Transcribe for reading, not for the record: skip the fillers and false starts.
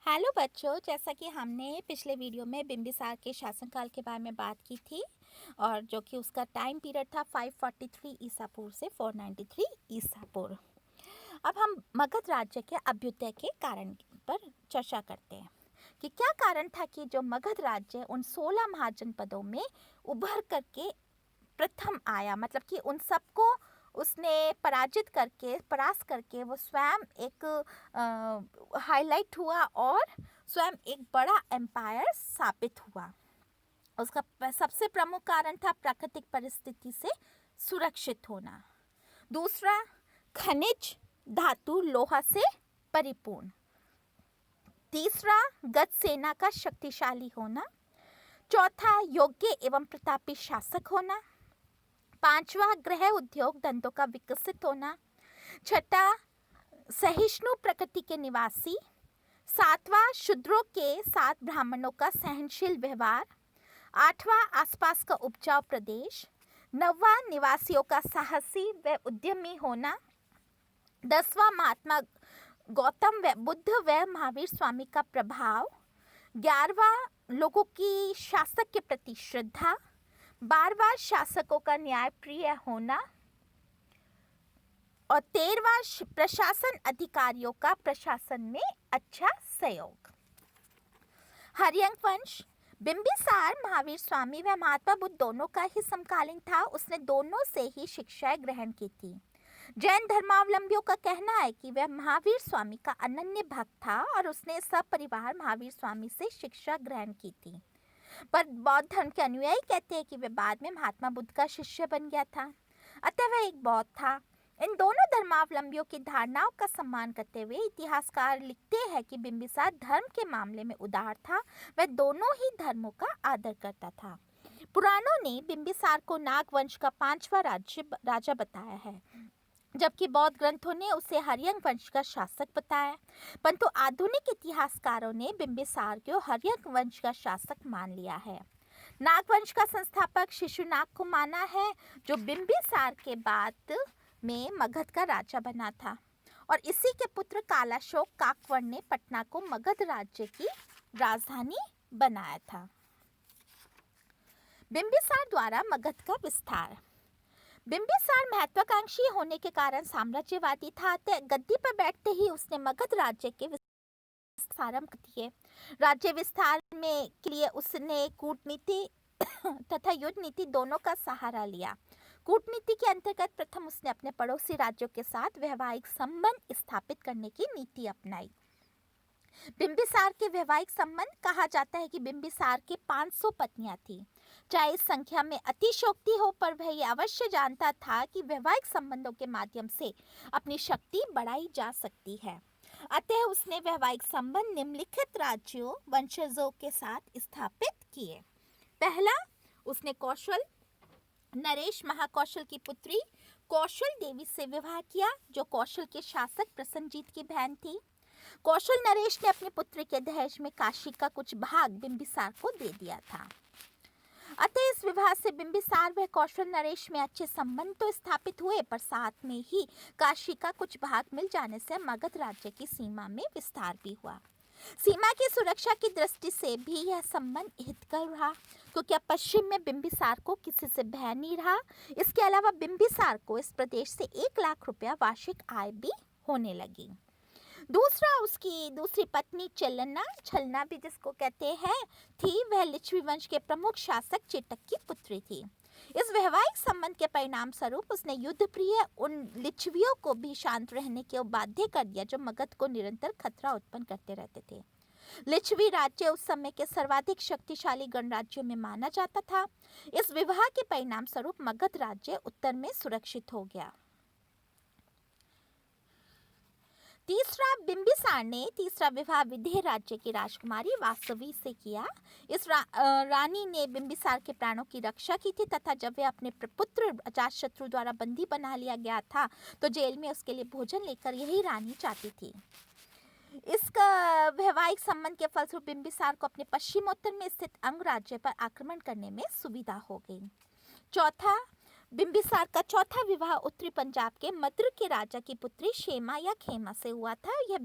Hello बच्चों, जैसा कि हमने पिछले वीडियो में बिंबिसार के शासनकाल के बारे में बात की थी और जो कि उसका टाइम पीरियड था 543 ईसा पूर्व से 493 ईसा पूर्व। अब हम मगध राज्य के अभ्युदय के कारण पर चर्चा करते हैं कि क्या कारण था कि जो मगध राज्य उन 16 महाजनपदों में उभर करके प्रथम आया, मतलब कि उन सबको उसने परास्त करके वो स्वयं एक हाईलाइट हुआ और स्वयं एक बड़ा एम्पायर स्थापित हुआ। उसका सबसे प्रमुख कारण था प्राकृतिक परिस्थिति से सुरक्षित होना। दूसरा, खनिज धातु लोहा से परिपूर्ण। तीसरा, गज सेना का शक्तिशाली होना। चौथा, योग्य एवं प्रतापी शासक होना। पांचवा, गृह उद्योग धंधों का विकसित होना। छठा, सहिष्णु प्रकृति के निवासी। सातवां, शूद्रों के साथ ब्राह्मणों का सहनशील व्यवहार। आठवां, आसपास का उपजाऊ प्रदेश। नौवां, निवासियों का साहसी व उद्यमी होना। 10वां, महात्मा गौतम व बुद्ध व महावीर स्वामी का प्रभाव। 11वां, लोगों की शासक के प्रति श्रद्धा। 12वां, शासकों का न्यायप्रिय होना। और 13वां, प्रशासन अधिकारियों का प्रशासन में अच्छा सहयोग। हर्यंक वंश। बिंबिसार महावीर स्वामी व महात्मा बुद्ध दोनों का ही समकालीन था। उसने दोनों से ही शिक्षाएं ग्रहण की थी। जैन धर्मावलंबियों का कहना है कि वह महावीर स्वामी का अनन्य भक्त था और उसने सपरिवार महावीर स्वामी से शिक्षा ग्रहण की थी। पर बौद्ध धर्म के अनुयायी कहते हैं कि वह बाद में महात्मा बुद्ध का शिष्य बन गया था, अतः वह एक बौद्ध था। इन दोनों धर्मावलंबियों की धारणाओं का सम्मान करते हुए इतिहासकार लिखते हैं कि बिंबिसार धर्म के मामले में उदार था। वह दोनों ही धर्मों का आदर करता था। पुराणों ने बिंबिसार को नागवंश का 5वां राजा बताया है, जबकि बौद्ध ग्रंथों ने उसे हर्यंक वंश का शासक बताया। परंतु आधुनिक इतिहासकारों ने बिंबिसार को हर्यंक वंश का शासक मान लिया है। नागवंश का संस्थापक शिशुनाग को माना है, जो बिंबिसार के बाद में मगध का राजा बना था, और इसी के पुत्र कालाशोक काकवड़ ने पटना को मगध राज्य की राजधानी बनाया था। बिंबिसार द्वारा मगध का विस्तार। बिंबिसार महत्वाकांक्षी होने के कारण साम्राज्यवादी था। गद्दी पर बैठते ही उसने मगध राज्य के विस्तार आरंभ किए। राज्य विस्तार में के लिए उसने कूटनीति तथा युद्ध नीति दोनों का सहारा लिया। कूटनीति के अंतर्गत प्रथम उसने अपने पड़ोसी राज्यों के साथ वैवाहिक संबंध स्थापित करने की नीति अपनाई। बिंबिसार के वैवाहिक संबंध, कहा जाता है कि बिंबिसार के 500 पत्नियां थीं। चाहे इस संख्या में अतिशयोक्ति हो, पर वह यह अवश्य जानता था कि वैवाहिक संबंधों के माध्यम से अपनी शक्ति बढ़ाई जा सकती है। अतः उसने वैवाहिक संबंध निम्नलिखित राज्यों वंशजों के साथ स्थापित किए। पहला, उसने कौशल नरेश महाकौशल की पुत्री कौशल देवी से विवाह किया, जो कौशल के शासक प्रसन्नजीत की बहन थी। कौशल नरेश ने अपनी पुत्री के दहेज में काशी का कुछ भाग बिंबिसार को दे दिया था। अतः इस विवाह से बिंबिसार व कौशल नरेश में अच्छे संबंध तो स्थापित हुए, पर साथ में ही काशी का कुछ भाग मिल जाने से मगध राज्य की सीमा में विस्तार भी हुआ। सीमा की सुरक्षा की दृष्टि से भी यह संबंध हितकर रहा, क्योंकि अब पश्चिम में बिंबिसार को किसी से भय नहीं रहा। इसके अलावा बिंबिसार को इस प्रदेश से 1 लाख रुपया वार्षिक आय भी होने लगी। दूसरा, उसकी दूसरी पत्नी छलना भी जिसको कहते हैं थी, वह लिच्छवी वंश के प्रमुख शासक चेटक की पुत्री थी। इस वैवाहिक संबंध के परिणाम स्वरूप उसने युद्ध प्रिय उन लिच्छवियों को भी शांत रहने के बाध्य कर दिया, जो मगध को निरंतर खतरा उत्पन्न करते रहते थे। लिच्छवी राज्य उस समय के सर्वाधिक शक्तिशाली गणराज्यों में माना जाता था। इस विवाह के परिणाम स्वरूप मगध राज्य उत्तर में सुरक्षित हो गया। तीसरा, बिंबिसार ने तीसरा विवाह विदेह राज्य की राजकुमारी वासवी से किया। इस रानी ने बिंबिसार के प्राणों की रक्षा की थी, तथा जब वह अपने पुत्र अजातशत्रु द्वारा बंदी बना लिया गया था, तो जेल में उसके लिए भोजन लेकर यही रानी चाहती थी। इसका वैवाहिक संबंध के फलस्वरूप बिंबिसार को अपने पश्चिमोत्तर में स्थित अंग राज्य पर आक्रमण करने में सुविधा हो गई। चौथा, बिंबिसार का चौथा विवाह उत्तरी पंजाब के मद्र के राजा की पुत्री शेमा या खेमा से हुआ था। यह